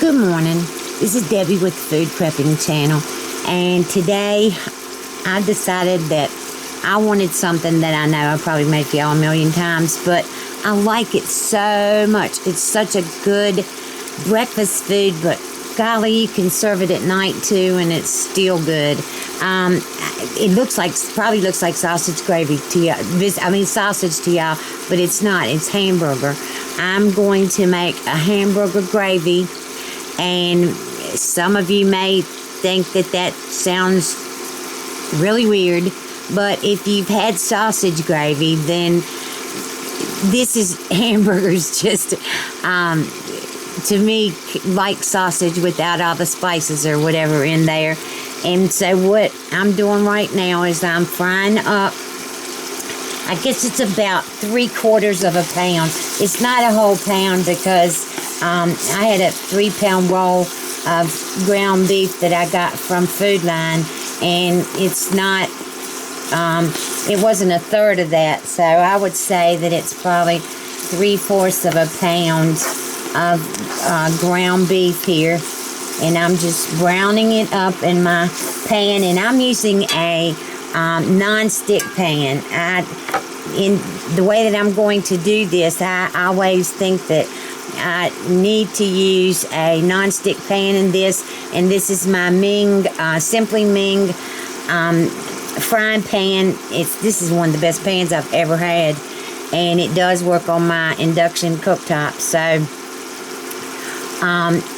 Good morning. This is Debbie with the Food Prepping channel, and today I decided that I wanted something that I know I probably made for y'all a million times, but I like it so much. It's such a good breakfast food, but golly, you can serve it at night too, and it's still good. It probably looks like sausage gravy to y'all. Sausage to y'all, but it's not. It's hamburger. I'm going to make a hamburger gravy, and some of you may think that sounds really weird, but if you've had sausage gravy, then this is hamburgers just to me like sausage without all the spices or whatever in there. And so what I'm doing right now is I'm frying up, I guess it's about 3/4 of a pound. It's not a whole pound because I had a 3-pound roll of ground beef that I got from Food Line, and it's not, it wasn't a third of that, so I would say that it's probably 3/4 of a pound of ground beef here, and I'm just browning it up in my pan, and I'm using a non-stick pan. In the way that I'm going to do this, I always think that I need to use a non-stick pan in this, and this is my Ming, Simply Ming frying pan. This is one of the best pans I've ever had, and it does work on my induction cooktop. So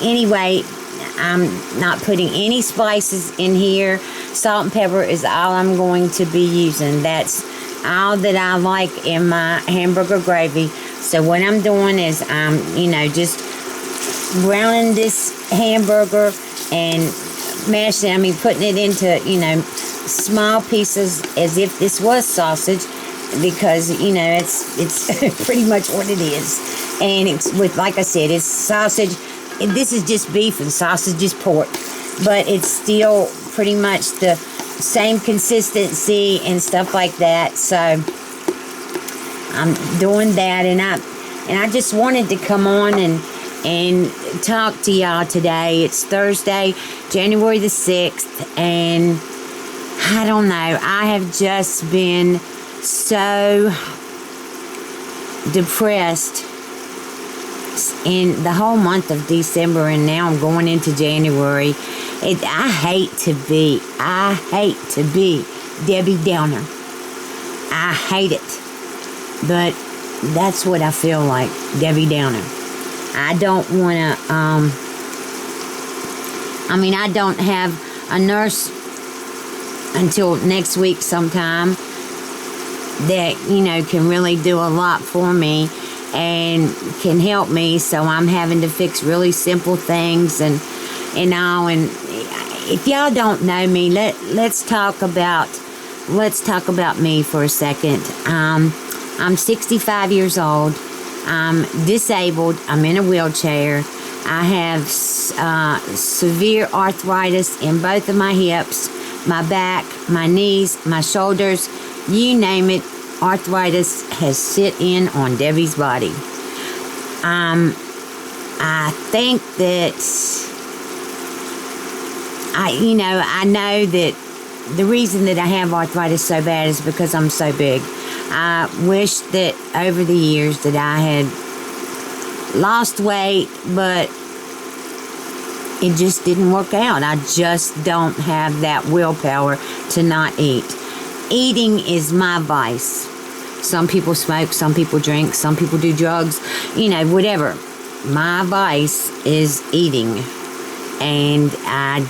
anyway, I'm not putting any spices in here. Salt and pepper is all I'm going to be using. That's all that I like in my hamburger gravy. So what I'm doing is just browning this hamburger and putting it into, small pieces as if this was sausage, because, it's pretty much what it is. And it's like I said, it's sausage. This is just beef and sausage is pork, but it's still pretty much the same consistency and stuff like that. So I'm doing that, and I just wanted to come on and talk to y'all today. It's Thursday, January the 6th, and I don't know, I have just been so depressed in the whole month of December, and now I'm going into January. I hate to be Debbie Downer. I hate it, but that's what I feel like, Debbie Downer. I don't want to, I don't have a nurse until next week sometime that, can really do a lot for me and can help me. So I'm having to fix really simple things and all. And if y'all don't know me, let's talk about me for a second. I'm 65 years old. I'm disabled. I'm in a wheelchair. I have severe arthritis in both of my hips, my back, my knees, my shoulders, you name it. Arthritis has sit in on Debbie's body. I think that I know that the reason that I have arthritis so bad is because I'm so big. I wish that over the years that I had lost weight, but it just didn't work out. I just don't have that willpower to not eat. Eating is my vice. Some people smoke, some people drink, some people do drugs, whatever. My vice is eating, and I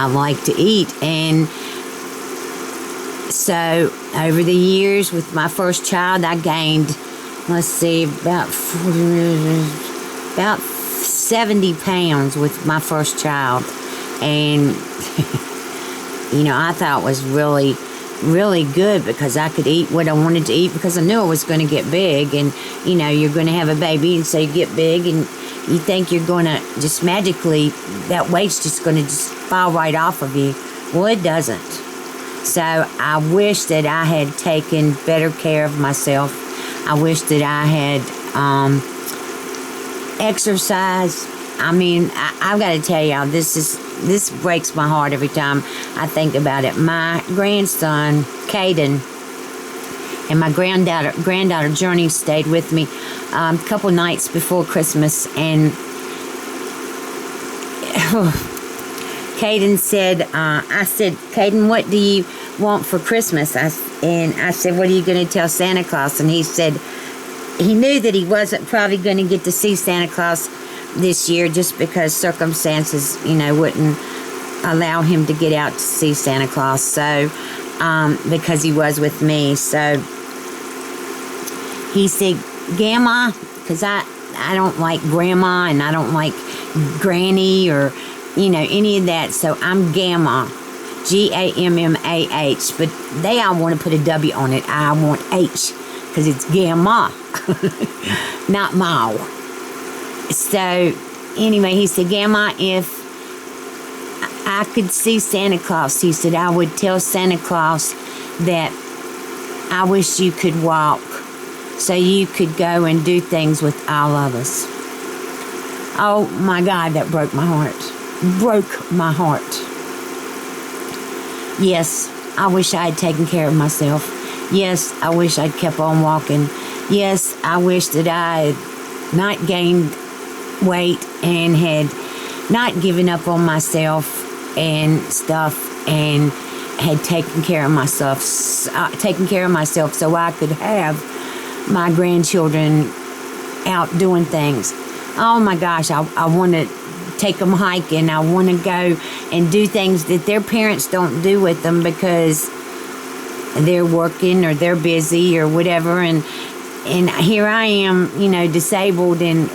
like to eat. And so over the years with my first child, I gained, about 70 pounds with my first child. And, I thought it was really, really good because I could eat what I wanted to eat because I knew I was going to get big. And, you're going to have a baby, and so you get big, and you think you're going to just magically, that weight's just going to just fall right off of you. Well, it doesn't. So I wish that I had taken better care of myself. I wish that I had exercised. I mean, I've got to tell y'all, this breaks my heart every time I think about it. My grandson, Caden, and my granddaughter Journey stayed with me a couple nights before Christmas, and Caden said, I said, Caden, what do you want for Christmas? And I said, what are you going to tell Santa Claus? And he said he knew that he wasn't probably going to get to see Santa Claus this year just because circumstances, wouldn't allow him to get out to see Santa Claus. So, because he was with me. So he said, Grandma, because I don't like Grandma and I don't like Granny or, any of that. So I'm Gamma, Gammah. But they all want to put a W on it. I want H because it's Gamma, not Mao. So anyway, he said, Gamma, if I could see Santa Claus, he said, I would tell Santa Claus that I wish you could walk so you could go and do things with all of us. Oh my God, that broke my heart. Broke my heart. Yes, I wish I had taken care of myself. Yes, I wish I'd kept on walking. Yes, I wish that I had not gained weight and had not given up on myself and stuff and had taken care of myself so I could have my grandchildren out doing things. Oh my gosh, I want to take them hiking. I want to go and do things that their parents don't do with them because they're working or they're busy or whatever, and here I am, disabled and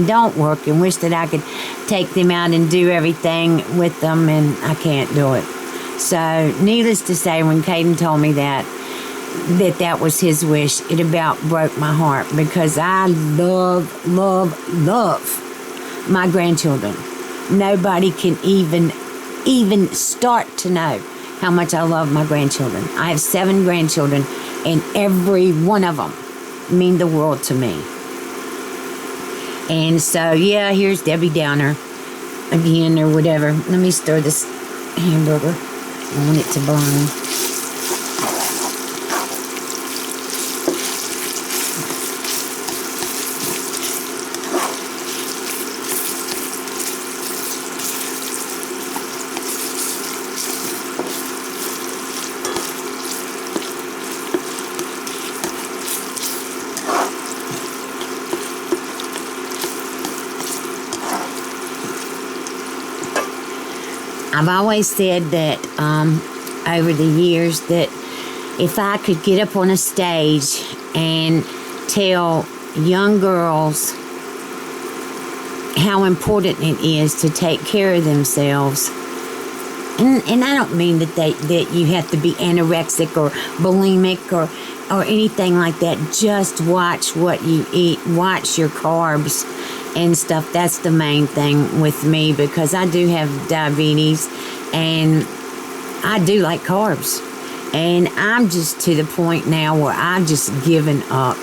don't work and wish that I could take them out and do everything with them, and I can't do it. So needless to say, when Caden told me that was his wish, it about broke my heart because I love my grandchildren. Nobody can even start to know how much I love my grandchildren. I have 7 grandchildren, and every one of them mean the world to me. And so, yeah, here's Debbie Downer again or whatever. Let me stir this hamburger. I want it to burn. I've always said that over the years that if I could get up on a stage and tell young girls how important it is to take care of themselves, and I don't mean that you have to be anorexic or bulimic or anything like that. Just watch what you eat, watch your carbs and stuff. That's the main thing with me because I do have diabetes and I do like carbs, and I'm just to the point now where I've just given up.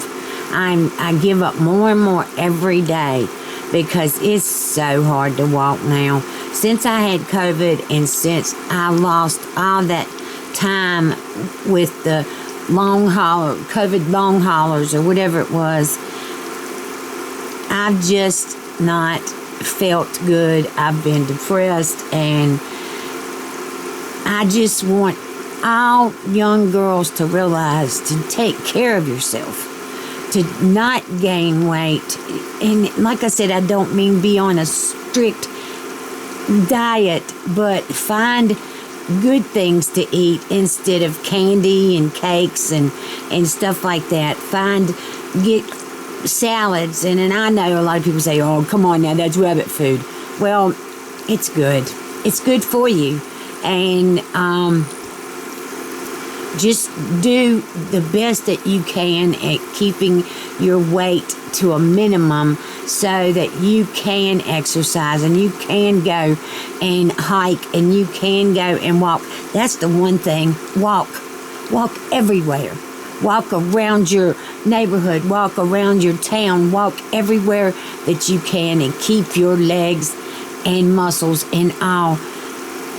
I give up more and more every day because it's so hard to walk now. Since I had COVID and since I lost all that time with the COVID long haulers or whatever it was, I've just not felt good. I've been depressed, and I just want all young girls to realize to take care of yourself, to not gain weight. And like I said, I don't mean be on a strict diet, but find good things to eat instead of candy and cakes and stuff like that. Get salads, and I know a lot of people say, oh, come on now, that's rabbit food. Well, it's good. It's good for you. And just do the best that you can at keeping your weight to a minimum so that you can exercise and you can go and hike and you can go and walk. That's the one thing. Walk everywhere. Walk around your neighborhood, walk around your town, walk everywhere that you can, and keep your legs and muscles and all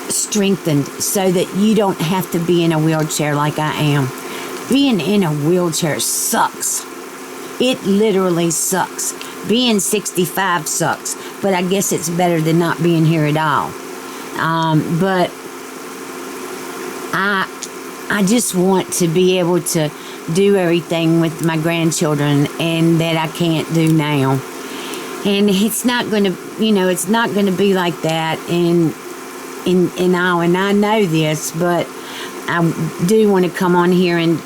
strengthened so that you don't have to be in a wheelchair like I am. Being in a wheelchair sucks. It literally sucks. Being 65 sucks, but I guess it's better than not being here at all. But I just want to be able to do everything with my grandchildren and that I can't do now. And it's not going to, it's not going to be like that in all. And I know this, but I do want to come on here and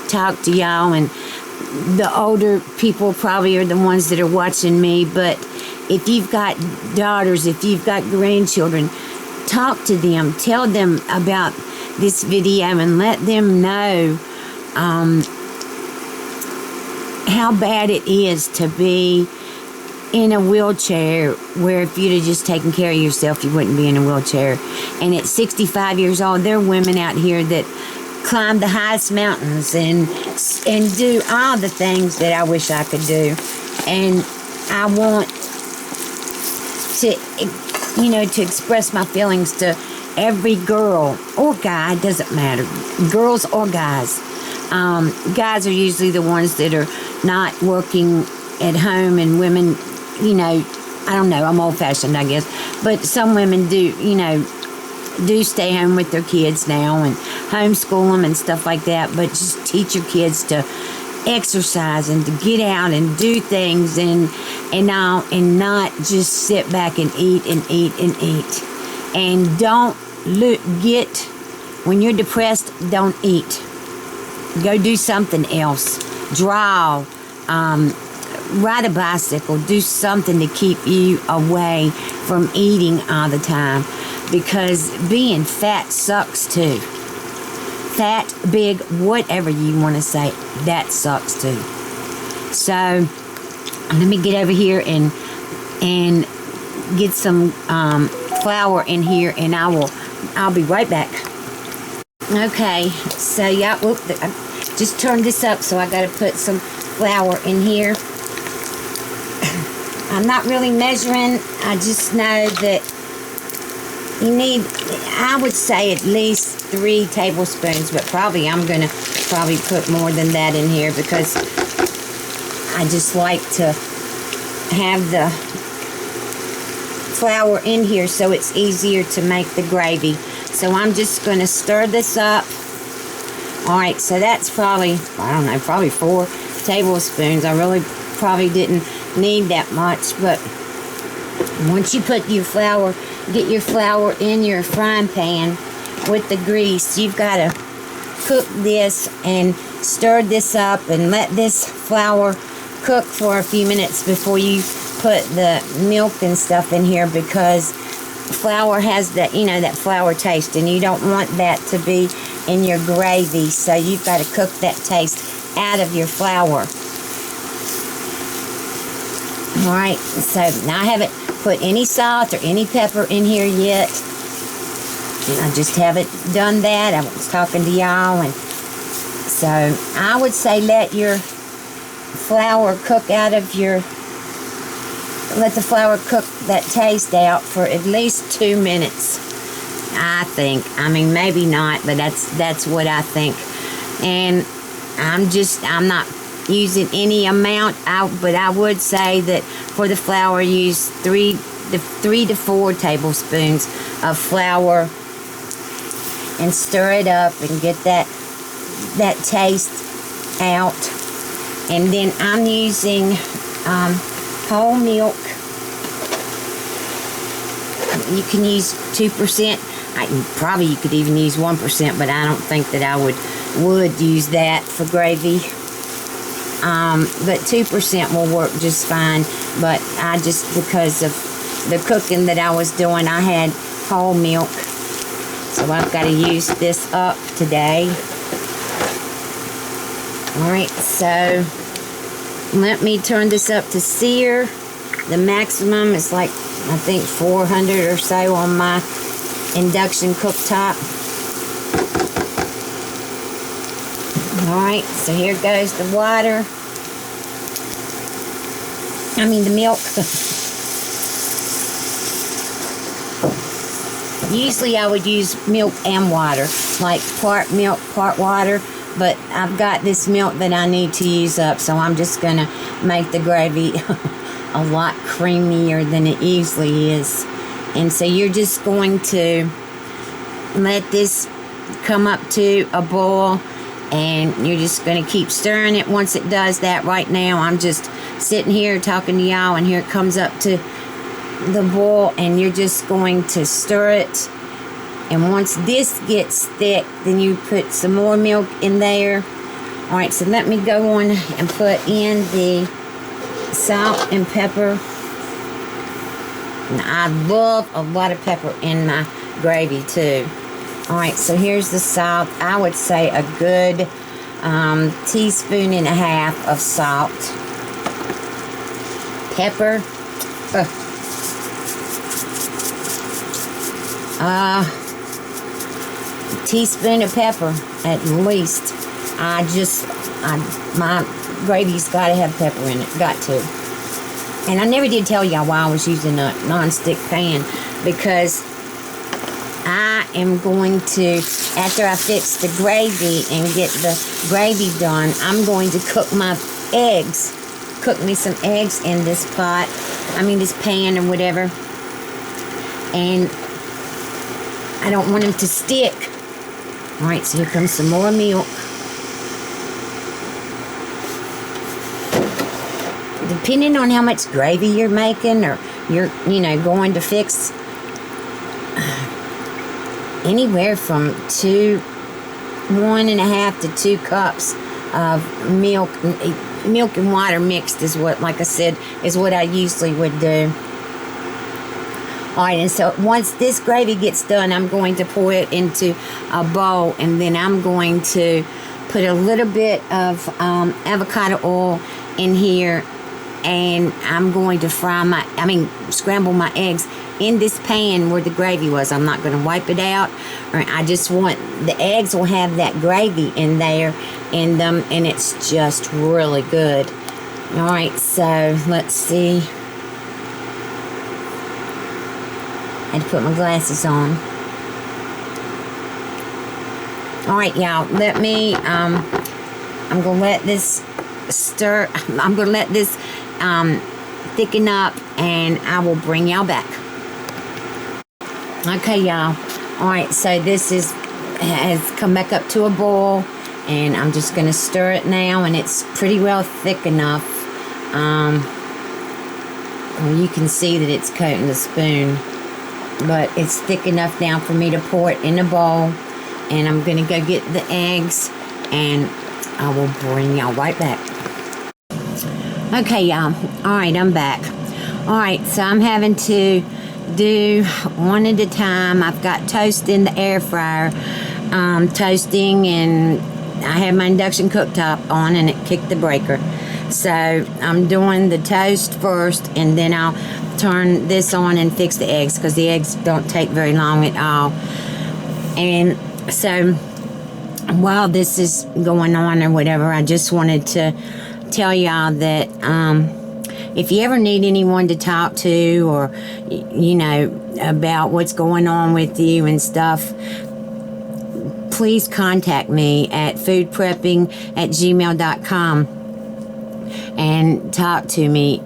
talk to y'all. And the older people probably are the ones that are watching me. But if you've got daughters, if you've got grandchildren, talk to them. Tell them about this video and let them know how bad it is to be in a wheelchair, where if you'd have just taken care of yourself, you wouldn't be in a wheelchair. And at 65 years old, there are women out here that climb the highest mountains and do all the things that I wish I could do. And I want to, to express my feelings to every girl or guy, doesn't matter, girls or guys. Guys are usually the ones that are not working at home, and women, I don't know, I'm old-fashioned, I guess, but some women do stay home with their kids now and homeschool them and stuff like that. But just teach your kids to exercise and to get out and do things and not just sit back and eat and eat and eat. And don't when you're depressed, don't eat. Go do something else. Draw, ride a bicycle, do something to keep you away from eating all the time, because being fat sucks too. Fat, big, whatever you want to say, that sucks too. So let me get over here and get some flour in here, and I'll be right back. Okay, so yeah, I just turned this up, so I got to put some flour in here. I'm not really measuring. I just know that you need, I would say, at least 3 tablespoons, but I'm going to put more than that in here, because I just like to have the flour in here so it's easier to make the gravy. So I'm just going to stir this up. Alright, so that's probably 4 tablespoons. I really probably didn't need that much, but once you put your flour, get your flour in your frying pan with the grease, you've got to cook this and stir this up and let this flour cook for a few minutes before you put the milk and stuff in here, because flour has that, that flour taste, and you don't want that to be in your gravy. So you've got to cook that taste out of your flour. Alright, so now I haven't put any salt or any pepper in here yet. I just haven't done that. I was talking to y'all, and so I would say let your flour cook let the flour cook that taste out for at least 2 minutes, I think. I mean, maybe not, but that's what I think. And I'm not using any amount out, but I would say that for the flour, use 3 to 4 tablespoons of flour and stir it up and get that taste out. And then I'm using whole milk. You can use 2%. Probably you could even use 1%, but I don't think that I would use that for gravy. But 2% will work just fine. But because of the cooking that I was doing, I had whole milk. So I've got to use this up today. Alright, so let me turn this up to sear. The maximum is like, I think 400 or so on my induction cooktop. Alright, so here goes the water. The milk. Usually I would use milk and water, like part milk, part water, but I've got this milk that I need to use up, so I'm just going to make the gravy a lot creamier than it usually is. And so you're just going to let this come up to a boil, and you're just going to keep stirring it. Once it does that, right now I'm just sitting here talking to y'all, and here it comes up to the boil, and you're just going to stir it. And once this gets thick, then you put some more milk in there. Alright, so let me go on and put in the salt and pepper. And I love a lot of pepper in my gravy too. Alright, so here's the salt. I would say a good teaspoon and a half of salt. Pepper. Teaspoon of pepper at least. My gravy's got to have pepper in it. Got to. And I never did tell y'all why I was using a non-stick pan, because I am going to, after I fix the gravy and get the gravy done, I'm going to cook my eggs. Cook me some eggs in this pot. This pan or whatever. And I don't want them to stick. Alright, so here comes some more milk. Depending on how much gravy you're making, or you're, going to fix, anywhere from 1.5 to 2 cups of milk. Milk and water mixed is what, like I said, is what I usually would do. Alright, and so once this gravy gets done, I'm going to pour it into a bowl, and then I'm going to put a little bit of avocado oil in here, and I'm going to scramble my eggs in this pan where the gravy was. I'm not going to wipe it out. I just want, the eggs will have that gravy in there in them, and it's just really good. Alright, so let's see. I had to put my glasses on. Alright, y'all, let me, I'm going to let this stir, I'm going to let this thicken up, and I will bring y'all back. Okay, y'all. Alright, so this has come back up to a boil, and I'm just going to stir it now, and it's pretty well thick enough. Well, you can see that it's coating the spoon, but it's thick enough now for me to pour it in a bowl, and I'm going to go get the eggs, and I will bring y'all right back. Okay, y'all. Alright, I'm back. Alright, so I'm having to do one at a time. I've got toast in the air fryer, toasting, and I have my induction cooktop on, and it kicked the breaker. So I'm doing the toast first, and then I'll turn this on and fix the eggs, because the eggs don't take very long at all. And so while this is going on or whatever, I just wanted to tell y'all that if you ever need anyone to talk to, or about what's going on with you and stuff, please contact me at foodprepping@gmail.com and talk to me.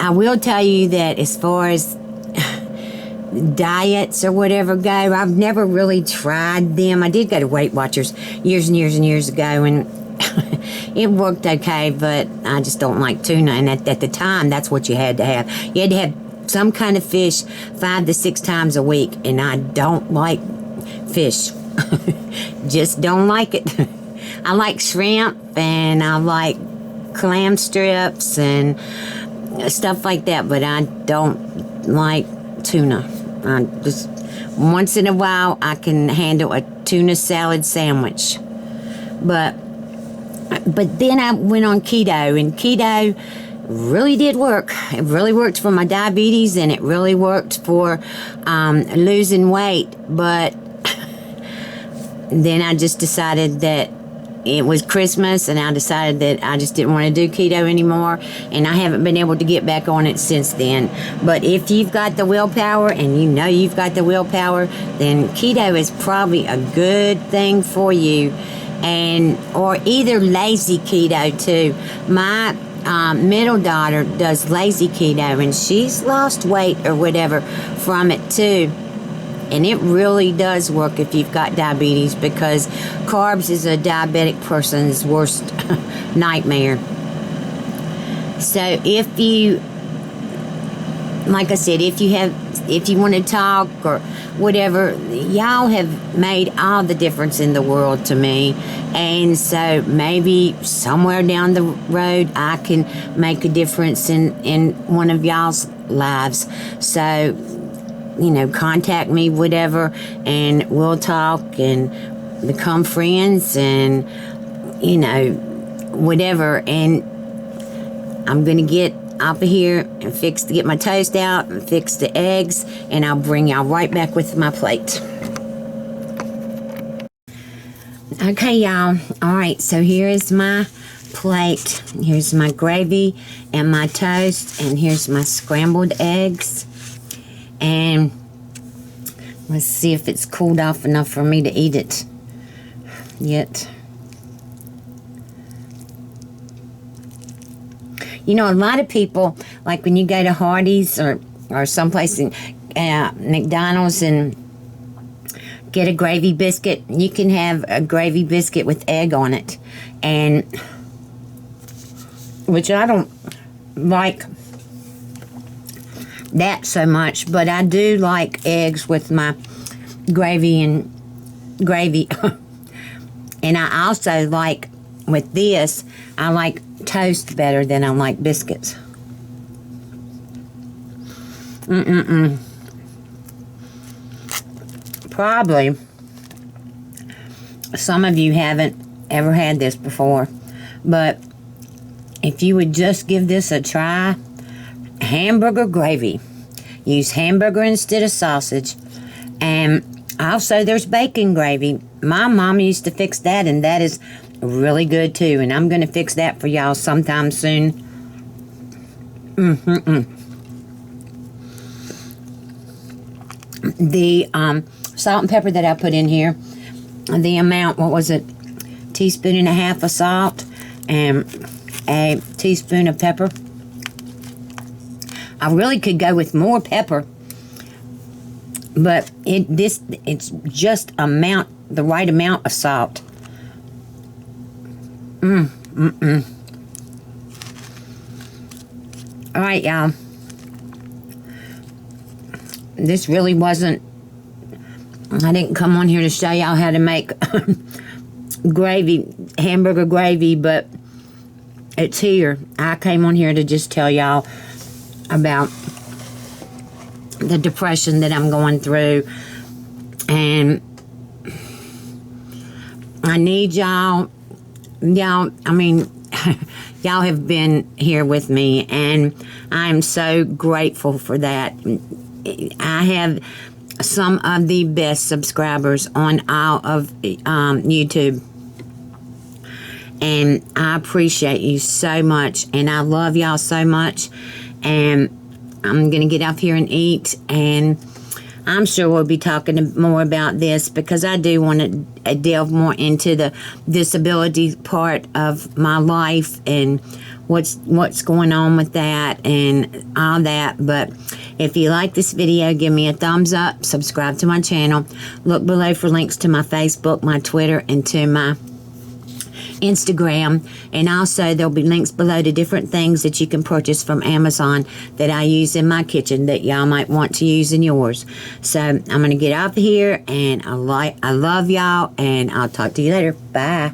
I will tell you that as far as diets or whatever go, I've never really tried them. I did go to Weight Watchers years and years and years ago, and it worked okay, but I just don't like tuna. And at the time, that's what you had to have. You had to have some kind of fish 5 to 6 times a week, and I don't like fish. Just don't like it. I like shrimp, and I like clam strips and stuff like that, but I don't like tuna. I just, once in a while, I can handle a tuna salad sandwich. But then I went on keto, and keto really did work. It really worked for my diabetes, and it really worked for losing weight. But then I just decided that it was Christmas, and I decided that I just didn't want to do keto anymore, and I haven't been able to get back on it since then. But if you've got the willpower, and you know you've got the willpower, then keto is probably a good thing for you. And or either lazy keto too. My middle daughter does lazy keto, and she's lost weight or whatever from it too. And it really does work if you've got diabetes, because carbs is a diabetic person's worst nightmare. So if you, like I said, if you want to talk or whatever, y'all have made all the difference in the world to me. And so maybe somewhere down the road I can make a difference in one of y'all's lives. So, you know, contact me, whatever, and we'll talk and become friends and, you know, whatever. And I'm going to get off of here and get my toast out and fix the eggs, and I'll bring y'all right back with my plate. Okay, y'all. All right, so here is my plate. Here's my gravy and my toast, and here's my scrambled eggs. And let's see if it's cooled off enough for me to eat it yet. You know, a lot of people, like when you go to Hardee's or someplace in McDonald's and get a gravy biscuit, you can have a gravy biscuit with egg on it. And, which I don't like that so much, but I do like eggs with my gravy and gravy. And I also like, with this, I like toast better than I like biscuits. Probably some of you haven't ever had this before, but if you would just give this a try, hamburger gravy. Use hamburger instead of sausage. And also there's bacon gravy. My mom used to fix that, and that is really good too, and I'm going to fix that for y'all sometime soon. The salt and pepper that I put in here, the amount, what was it, teaspoon and a half of salt and a teaspoon of pepper. I really could go with more pepper, but it's just the right amount of salt. All right, y'all. This really wasn't, I didn't come on here to show y'all how to make gravy, hamburger gravy, but it's here. I came on here to just tell y'all about the depression that I'm going through, and I need y'all, I mean, y'all have been here with me, and I'm so grateful for that. I have some of the best subscribers on all of YouTube, and I appreciate you so much, and I love y'all so much. And I'm gonna get up here and eat, and I'm sure we'll be talking more about this, because I do want to delve more into the disability part of my life and what's going on with that and all that. But if you like this video, give me a thumbs up, subscribe to my channel, look below for links to my Facebook, my Twitter, and to my Instagram, and also there'll be links below to different things that you can purchase from Amazon that I use in my kitchen that y'all might want to use in yours. So I'm gonna get off here, and I love y'all, and I'll talk to you later. Bye.